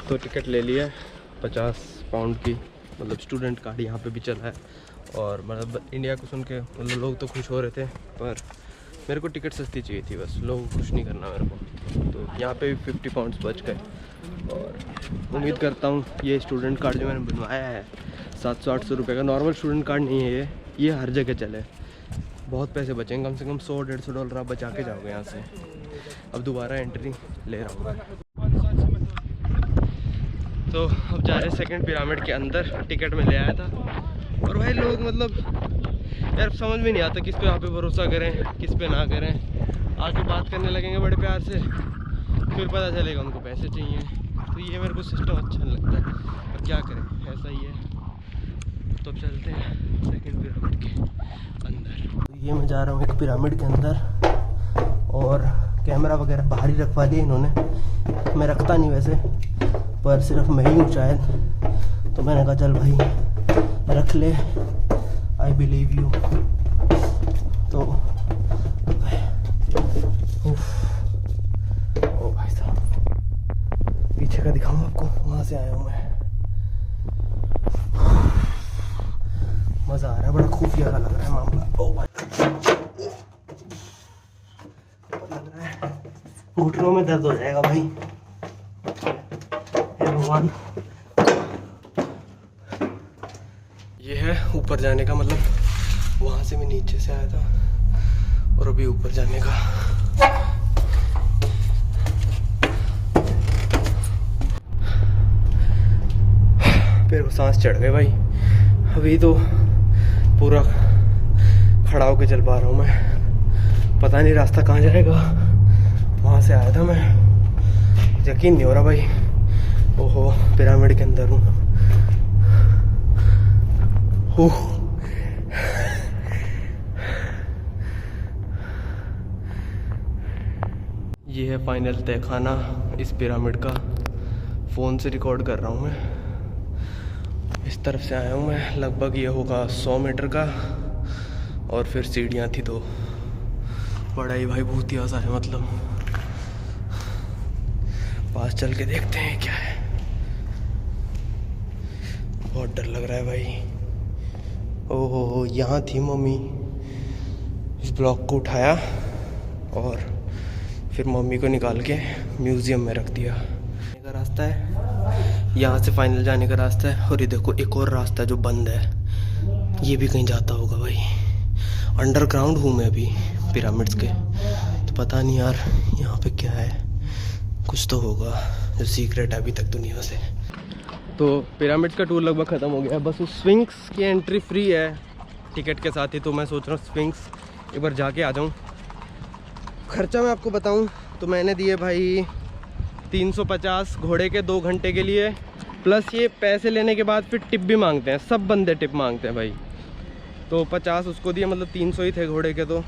तो टिकट ले लिया 50 पाउंड की, मतलब स्टूडेंट कार्ड यहाँ पे भी चला है। और मतलब इंडिया को सुन के मतलब लोग तो खुश हो रहे थे, पर मेरे को टिकट सस्ती चाहिए थी, बस लोगों को खुश नहीं करना मेरे को। तो यहाँ पे भी 50 पाउंड्स बच गए। और उम्मीद करता हूँ ये स्टूडेंट कार्ड जो मैंने बनवाया है 700-800 रुपये का, नॉर्मल स्टूडेंट कार्ड नहीं है ये हर जगह चले। बहुत पैसे बचेंगे, कम से कम $100-150 आप बचा के जाओगे यहाँ से। अब दोबारा एंट्री ले रहा हूँ मैं। तो अब जा रहे सेकंड पिरामिड के अंदर। टिकट में ले आया था और भाई लोग मतलब यार समझ में नहीं आता किस पे यहाँ पे भरोसा करें किस पे ना करें। आके बात करने लगेंगे बड़े प्यार से, फिर पता चलेगा उनको पैसे चाहिए। तो ये मेरे को सिस्टम अच्छा नहीं लगता है, पर क्या करें ऐसा ही है। तो अब चलते हैं सेकंड पिरामिड के अंदर। तो ये मैं जा रहा हूँ एक पिरामिड के अंदर, और कैमरा वगैरह बाहर ही रखवा दिया इन्होंने। मैं रखता नहीं वैसे, पर सिर्फ मैं ही हूँ शायद, तो मैंने कहा चल भाई रख ले, आई बिलीव यू। तो ओ भाई साहब पीछे का दिखाऊँ आपको, वहाँ से आया हूँ मैं। मज़ा आ रहा है, बड़ा खुफिया का लग रहा है मामला। ओ भाई लग रहा है घुटनों में दर्द हो जाएगा भाई, हे भगवान। ये है ऊपर जाने का, मतलब वहाँ से मैं नीचे से आया था और अभी ऊपर जाने का। फिर वो सांस चढ़ गए भाई। अभी तो पूरा खड़ा होके चल पा रहा हूँ मैं, पता नहीं रास्ता कहाँ जाएगा। वहाँ से आया था मैं, यकीन नहीं हो रहा भाई। ओहो पिरामिड के अंदर हूँ। ये है फाइनल तहखाना इस पिरामिड का। फ़ोन से रिकॉर्ड कर रहा हूँ मैं। इस तरफ से आया हूँ मैं, लगभग ये होगा 100 मीटर का, और फिर सीढ़ियाँ थी तो बड़ा ही भाई बहुत ही आसान है। मतलब पास चल के देखते हैं क्या है। बहुत डर लग रहा है भाई। ओहो यहाँ थी मम्मी। इस ब्लॉक को उठाया और फिर मम्मी को निकाल के म्यूज़ियम में रख दिया। का रास्ता है, यहाँ से फाइनल जाने का रास्ता है। और ये देखो एक और रास्ता जो बंद है, ये भी कहीं जाता होगा भाई। अंडरग्राउंड हूँ मैं अभी पिरामिड्स के, तो पता नहीं यार यहाँ पे क्या है। कुछ तो होगा जो सीक्रेट है अभी तक दुनिया से। तो पिरामिड्स का टूर लगभग ख़त्म हो गया है। बस उस स्फिंक्स की एंट्री फ्री है टिकट के साथ ही, तो मैं सोच रहा हूँ स्फिंक्स एक बार जाके आ जाऊँ। खर्चा मैं आपको बताऊँ तो मैंने दिए भाई 350 घोड़े के 2 घंटे के लिए, प्लस ये पैसे लेने के बाद फिर टिप भी मांगते हैं, सब बंदे टिप मांगते हैं भाई। तो 50 उसको दिए, मतलब 300 ही थे घोड़े के, तो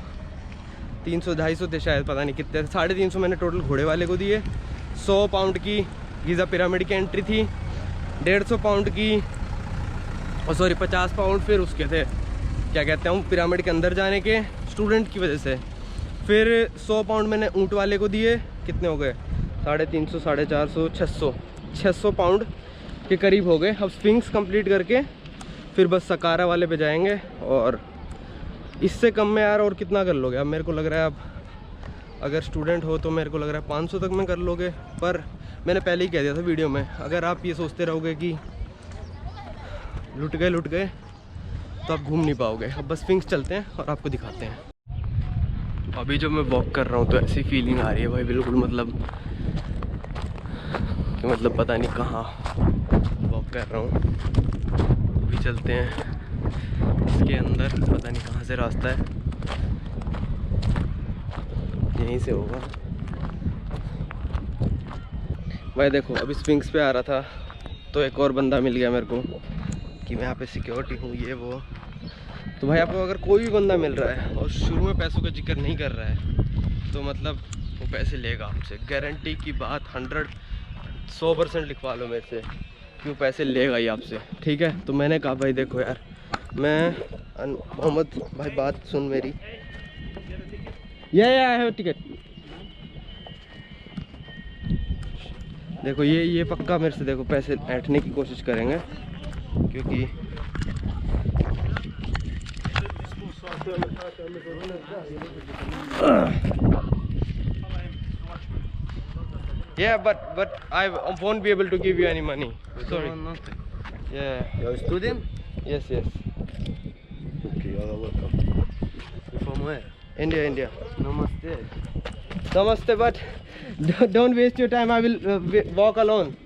300-250 थे शायद, पता नहीं कितने। 350 मैंने टोटल घोड़े वाले को दिए। 100 पाउंड की गीज़ा पिरामिड की एंट्री थी, 150 पाउंड की, और सॉरी 50 पाउंड फिर उसके थे, क्या कहते हैं, पिरामिड के अंदर जाने के स्टूडेंट की वजह से। फिर 100 पाउंड मैंने ऊँट वाले को दिए, कितने हो गए 350, 450, 600 पाउंड के करीब हो गए। अब स्फिंक्स कंप्लीट करके फिर बस सकारा वाले पे जाएंगे, और इससे कम में यार और कितना कर लोगे। अब मेरे को लग रहा है अब अगर स्टूडेंट हो तो मेरे को लग रहा है 500 तक में कर लोगे। पर मैंने पहले ही कह दिया था वीडियो में, अगर आप ये सोचते रहोगे कि लुट गए तो आप घूम नहीं पाओगे। अब बस स्फिंक्स चलते हैं और आपको दिखाते हैं। अभी जब मैं वॉक कर रहा हूँ तो ऐसी फीलिंग आ रही है भाई, बिल्कुल मतलब पता नहीं कहाँ वॉक कर रहा हूँ। अभी चलते हैं इसके अंदर, पता नहीं कहाँ से रास्ता है, यहीं से होगा भाई। देखो अभी स्फिंक्स पे आ रहा था तो एक और बंदा मिल गया मेरे को कि मैं यहाँ पे सिक्योरिटी हूँ ये वो। तो भाई आपको अगर कोई भी बंदा मिल रहा है और शुरू में पैसों का जिक्र नहीं कर रहा है तो मतलब वो पैसे लेगा आपसे, गारंटी की बात। 100% लिखवा लो मेरे से कि वो पैसे लेगा ही आपसे, ठीक है। तो मैंने कहा भाई देखो यार, मैं मोहम्मद भाई बात सुन मेरी, ये है टिकट। देखो ये पक्का मेरे से देखो पैसे ऐंठने की कोशिश करेंगे, क्योंकि yeah, but I won't be able to give you any money. Sorry. Nothing. Yeah. You're a student? Yes, yes. Okay, you're welcome. You're from where? India. Namaste. Namaste, but don't waste your time. I will walk alone.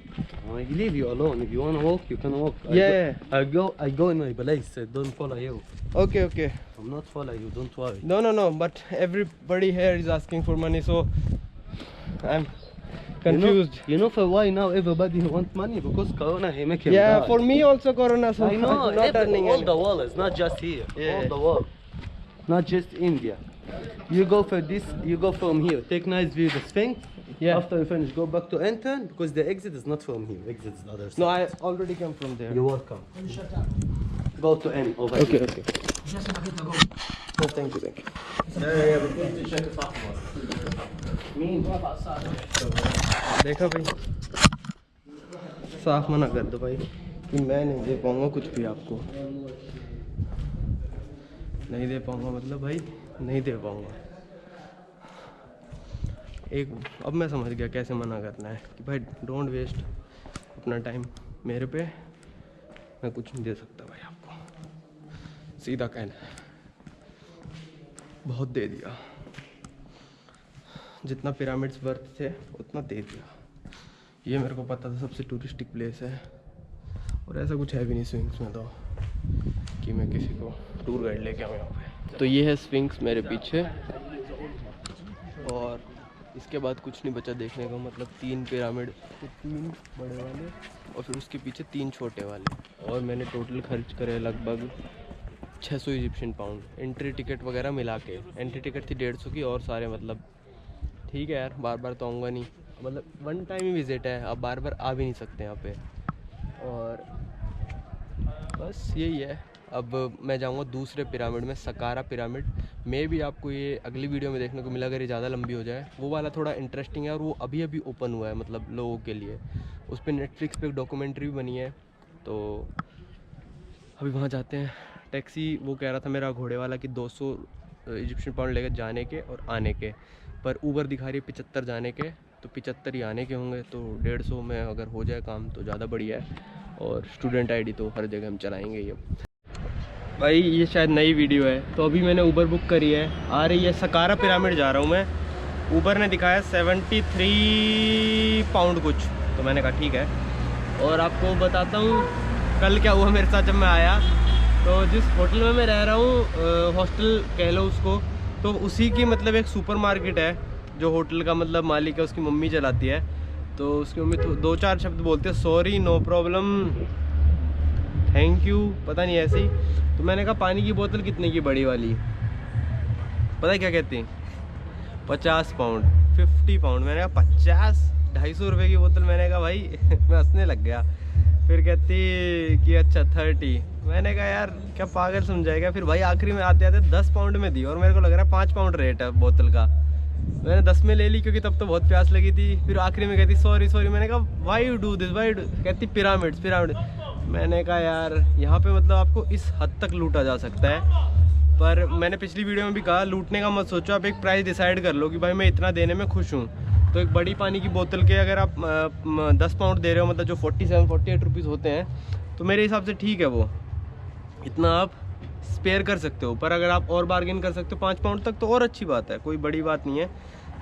I leave you alone. If you want to walk, you can walk. I go in my place. Don't follow you. Okay. I'm not follow you. Don't worry. No. But everybody here is asking for money, so I'm confused. You know for why now everybody wants money? Because Corona, he make him Yeah, die. for me also Corona. So I know. I'm not earning all any. the world. It's not just here. Yeah. All the world. Not just India. You go for this. You go from here. Take nice view the Sphinx. Yeah. After you finish, go back to Anton because the exit is not from here. Exit is the other side. No, I already come from there. You're welcome. Go to N over Okay. here. No, thank you. देखा भाई, साफ मना कर दो भाई कि मैं नहीं दे पाऊंगा कुछ भी आपको। नहीं दे पाऊंगा मतलब भाई नहीं दे पाऊंगा। अब मैं समझ गया कैसे मना करना है कि भाई डोंट वेस्ट अपना टाइम मेरे पे, मैं कुछ नहीं दे सकता भाई आपको, सीधा कहना है। बहुत दे दिया, जितना पिरामिड्स वर्थ थे उतना दे दिया। ये मेरे को पता था सबसे टूरिस्टिक प्लेस है, और ऐसा कुछ है भी नहीं स्विंग्स में तो कि मैं किसी को टूर गाइड लेके आऊँ यहाँ पे। तो ये है स्विंग्स मेरे पीछे, और इसके बाद कुछ नहीं बचा देखने को। मतलब 3 पिरामिड, 3 बड़े वाले और फिर उसके पीछे 3 छोटे वाले, और मैंने टोटल खर्च करे लगभग 600 इजिप्शियन पाउंड, एंट्री टिकट वगैरह मिला के। एंट्री टिकट थी 150 की, और सारे मतलब ठीक है यार, बार बार तो आऊँगा नहीं, मतलब वन टाइम ही विज़िट है, अब बार बार आ भी नहीं सकते यहाँ पे। और बस यही है। अब मैं जाऊँगा दूसरे पिरामिड में, सकारा पिरामिड। मे भी आपको ये अगली वीडियो में देखने को मिला, अगर ये ज़्यादा लंबी हो जाए। वो वाला थोड़ा इंटरेस्टिंग है, और वो अभी अभी ओपन हुआ है मतलब लोगों के लिए। उस पर नेटफ्लिक्स पे एक डॉक्यूमेंट्री भी बनी है, तो अभी वहाँ जाते हैं। टैक्सी वो कह रहा था मेरा घोड़े वाला कि 200 इजिप्शियन पाउंड लेकर जाने के और आने के, पर ऊबर दिखा रही है 75 जाने के, तो 75 ही आने के होंगे। तो 150 में अगर हो जाए काम तो ज़्यादा बढ़िया है। और स्टूडेंट आईडी तो हर जगह हम चलाएंगे ये भाई। ये शायद नई वीडियो है, तो अभी मैंने ऊबर बुक करी है, आ रही है। सकारा पिरामिड जा रहा हूँ मैं। ऊबर ने दिखाया 73 पाउंड कुछ, तो मैंने कहा ठीक है। और आपको बताता हूँ कल क्या हुआ मेरे साथ जब मैं आया। तो जिस होटल में मैं रह रहा हूँ, हॉस्टल कह लो उसको, तो उसी की मतलब एक सुपरमार्केट है, जो होटल का मतलब मालिक है उसकी मम्मी चलाती है। तो उसकी मम्मी तो 2-4 शब्द बोलते हैं, sorry, no problem, thank you, पता नहीं ऐसे ही। तो मैंने कहा पानी की बोतल कितने की बड़ी वाली, पता है क्या कहती हैं? 50 पाउंड, 50 पाउंड। मैंने कहा 50, 250 रुपये की बोतल। मैंने कहा भाई मैं हंसने लग गया। फिर कहती कि अच्छा 30। मैंने कहा यार क्या पागल समझाएगा। फिर भाई आखिरी में आते आते 10 पाउंड में दी, और मेरे को लग रहा है 5 पाउंड रेट है बोतल का। मैंने 10 में ले ली क्योंकि तब तो बहुत प्यास लगी थी। फिर आखिरी में कहती सॉरी। मैंने कहा why you do this, why. कहती पिरामिड्स। मैंने कहा यार यहाँ पे मतलब आपको इस हद तक लूटा जा सकता है। पर मैंने पिछली वीडियो में भी कहा लूटने का मत सोचो, आप एक प्राइस डिसाइड कर लो कि भाई मैं इतना देने में खुश हूँ। तो एक बड़ी पानी की बोतल के अगर आप 10 पाउंड दे रहे हो, मतलब जो 47-48 रुपीज़ होते हैं, तो मेरे हिसाब से ठीक है, वो इतना आप स्पेयर कर सकते हो। पर अगर आप और बार्गेन कर सकते हो 5 पाउंड तक, तो और अच्छी बात है, कोई बड़ी बात नहीं है।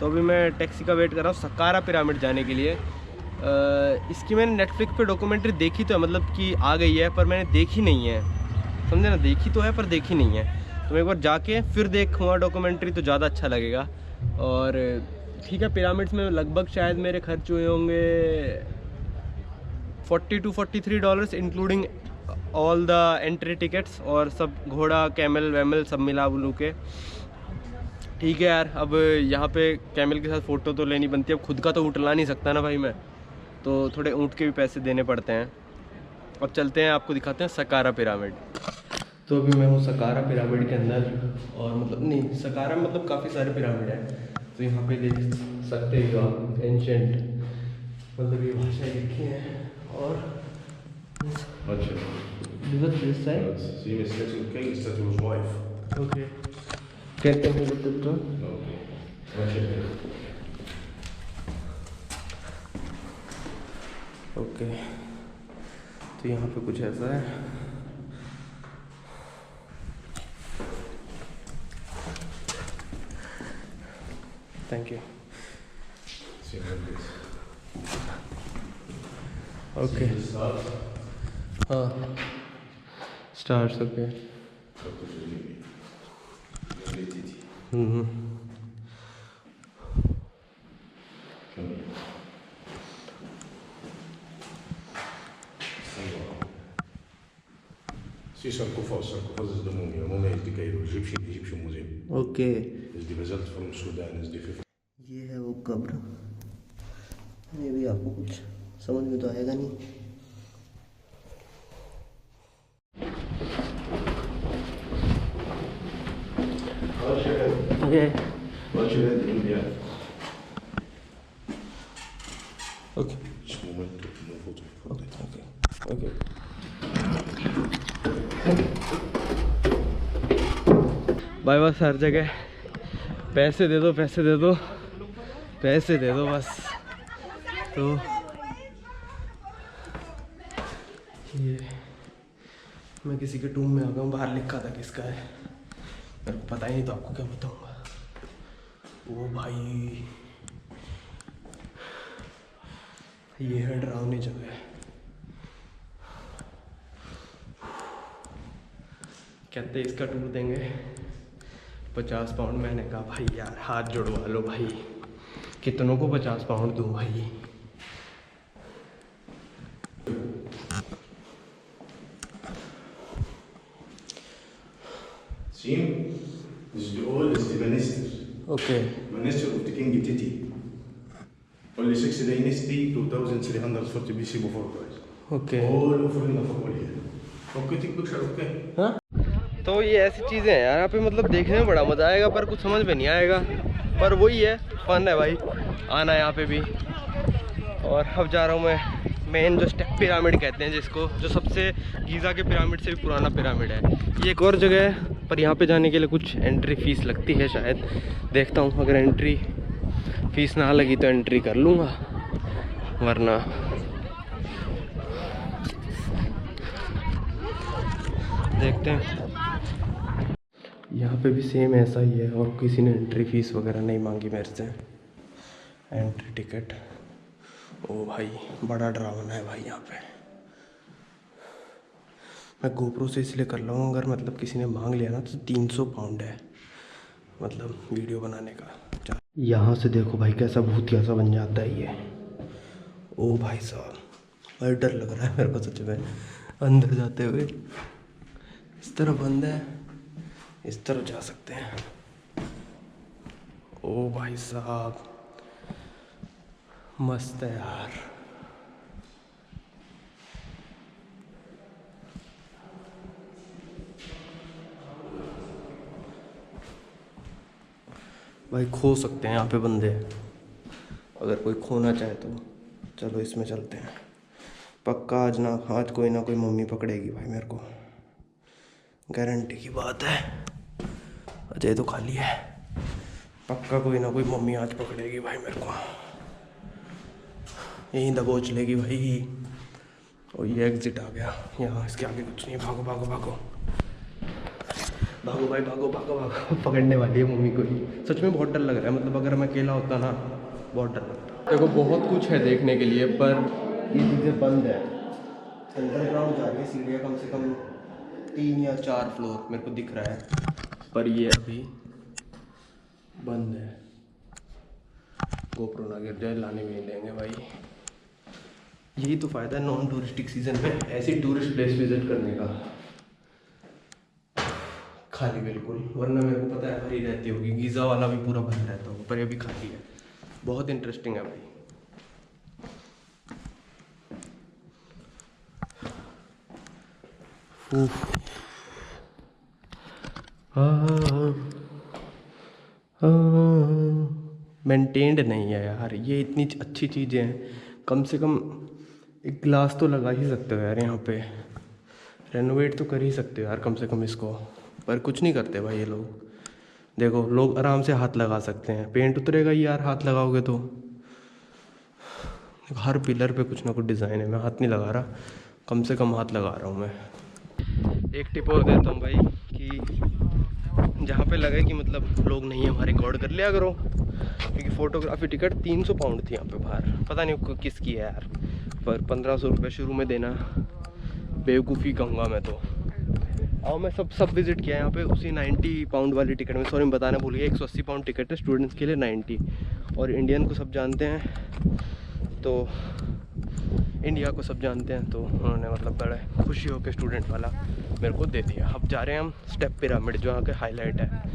तो अभी मैं टैक्सी का वेट कर रहा हूँ सकारा पिरामिड जाने के लिए। इसकी मैंने नेटफ्लिक्स पे डॉक्यूमेंट्री देखी तो है, मतलब कि आ गई है, पर मैंने देखी नहीं है, समझे ना। देखी तो है पर देखी नहीं है, तो मैं एक बार जाके फिर देखूँगा डॉक्यूमेंट्री, तो ज़्यादा अच्छा लगेगा। और ठीक है, पिरामिड्स में लगभग शायद मेरे खर्च हुए होंगे $40 to $43 including all the entry tickets और सब, घोड़ा कैमल वैमल सब मिला बुलू के। ठीक है यार, अब यहाँ पे कैमल के साथ फ़ोटो तो लेनी बनती है, अब खुद का तो ऊँट ला नहीं सकता ना भाई मैं, तो थोड़े ऊँट के भी पैसे देने पड़ते हैं। अब चलते हैं, आपको दिखाते हैं सकारा पिरामिड। तो अभी मैं हूँ सकारा पिरामिड के अंदर, और मतलब नहीं, सकारा मतलब काफ़ी सारे पिरामिड हैं। तो यहाँ पे देख सकते हो आप एंशेंट मतलब ये भाषाएं लिखी हैं और Watch it. This side See me statue king, statue his wife. Okay कहते हैं तो Okay. Watch it. ओके तो यहाँ पे कुछ ऐसा है। Thank you. See me like this. Okay See the stars? हाँ stars okay. Look at the baby. Lovely titty. Come here. See sarcophagus. Sarcophagus is the mummy. The mummy is the Cairo Egyptian museum. Okay Is the result from Sudan. Is the 50. ये है वो कब्र। ये भी आपको कुछ समझ में तो आएगा नहीं। ये Watch your head, India. Okay Just moment to move it. Okay okay भाई बस हर जगह पैसे दे दो पैसे दे दो पैसे दे दो बस। तो ये मैं किसी के टूम में आ गया हूँ। बाहर लिखा था किसका है मेरे को पता ही नहीं, तो आपको क्या बताऊँगा। ओ भाई ये है डरावनी जगह। कहते इसका टूर देंगे 50 पाउंड। मैंने कहा भाई यार हाथ जुड़वा लो भाई, कितनों को 50 पाउंड दूँ भाई। See? This is the oldest dynasty. Okay Dynasty of the King Titi. Only 6 dynasty, 2340 BC before Christ. Okay All offering of Mongolia. Okay, take picture, okay? हाँ तो ये ऐसी चीज़ें हैं यार यहाँ पे, मतलब देखने में बड़ा मज़ा आएगा पर कुछ समझ में नहीं आएगा। पर वही है, फन है भाई आना यहाँ पे भी। और अब जा रहा हूँ मैं मेन जो स्टेप पिरामिड कहते हैं जिसको, जो सबसे गीज़ा के पिरामिड से भी पुराना पिरामिड है। ये एक और जगह है पर यहाँ पे जाने के लिए कुछ एंट्री फ़ीस लगती है शायद। देखता हूँ अगर एंट्री फ़ीस ना लगी तो एंट्री कर लूँगा, वरना देखते हैं। यहाँ पे भी सेम ऐसा ही है और किसी ने एंट्री फ़ीस वगैरह नहीं मांगी मेरे से। एंट्री टिकट, ओ भाई बड़ा डरावना है भाई यहाँ पे। मैं गोप्रो से इसलिए कर रहा हूँ, अगर मतलब किसी ने मांग लिया ना तो 300 पाउंड है मतलब वीडियो बनाने का। यहाँ से देखो भाई कैसा भूतिया सा बन जाता है ये। ओ भाई साहब बड़ा डर लग रहा है मेरे को सच में अंदर जाते हुए। इस तरह बंद है, इस तरह जा सकते हैं। ओ भाई साहब मस्त है यार। भाई खो सकते हैं यहाँ पे बंदे, अगर कोई खोना चाहे तो। चलो इसमें चलते हैं। पक्का आज कोई ना कोई मम्मी पकड़ेगी भाई मेरे को, गारंटी की बात है। अजय तो खाली है, पक्का कोई ना कोई मम्मी आज पकड़ेगी भाई मेरे को, यहीं दबोच लेगी भाई। और ये एग्जिट आ गया, यहाँ इसके आगे कुछ नहीं। भागो भागो भागो भागो भाई भागो भागो भागो। पकड़ने वाली है मम्मी को ही। सच में बहुत डर लग रहा है, मतलब अगर मैं अकेला होता ना बहुत डर लगता। देखो बहुत कुछ है देखने के लिए पर ये चीज़ें बंद है। अंडरग्राउंड जा रही है सीढ़ियाँ, कम से कम 3 या 4 फ्लोर मेरे को दिख रहा है, पर ये अभी बंद है। गोप्रो ना गिर जाए, लाने भी नहीं देंगे भाई। यही तो फ़ायदा है नॉन टूरिस्टिक सीज़न में ऐसी टूरिस्ट प्लेस विजिट करने का। खाली बिल्कुल, वरना मेरे को पता है भरी रहती होगी। गीज़ा वाला भी पूरा बंद रहता होगा, पर ये भी खाली है। बहुत इंटरेस्टिंग है भाई। मेंटेन्ड नहीं है यार ये, इतनी अच्छी चीज़ें हैं कम से कम एक ग्लास तो लगा ही सकते हो यार यहाँ पे, रेनोवेट तो कर ही सकते हो यार कम से कम इसको, पर कुछ नहीं करते भाई ये लोग। देखो लोग आराम से हाथ लगा सकते हैं, पेंट उतरेगा ही यार हाथ लगाओगे तो। हर पिलर पे कुछ ना कुछ डिज़ाइन है, मैं हाथ नहीं लगा रहा, कम से कम हाथ लगा रहा हूँ मैं। एक टिप और देता हूँ भाई कि जहाँ पे लगे कि मतलब लोग नहीं है हमारे, रिकॉर्ड कर लिया करो, क्योंकि फ़ोटोग्राफी टिकट 300 पाउंड थी यहाँ पे बाहर, पता नहीं किसकी है यार, पर 1500 रुपये शुरू में देना बेवकूफ़ी कहूँगा मैं तो। आओ मैं सब विज़िट किया यहाँ पे उसी 90 पाउंड वाली टिकट में, सॉरी मैं बताना भूल गया, 180 पाउंड टिकट है स्टूडेंट्स के लिए 90, और इंडियन को सब जानते हैं तो इंडिया को सब जानते हैं, तो उन्होंने मतलब बड़े खुशी होकर स्टूडेंट वाला मेरे को दे दिया। अब जा रहे हैं हम स्टेप पिरामिड जो यहाँ के हाईलाइट है।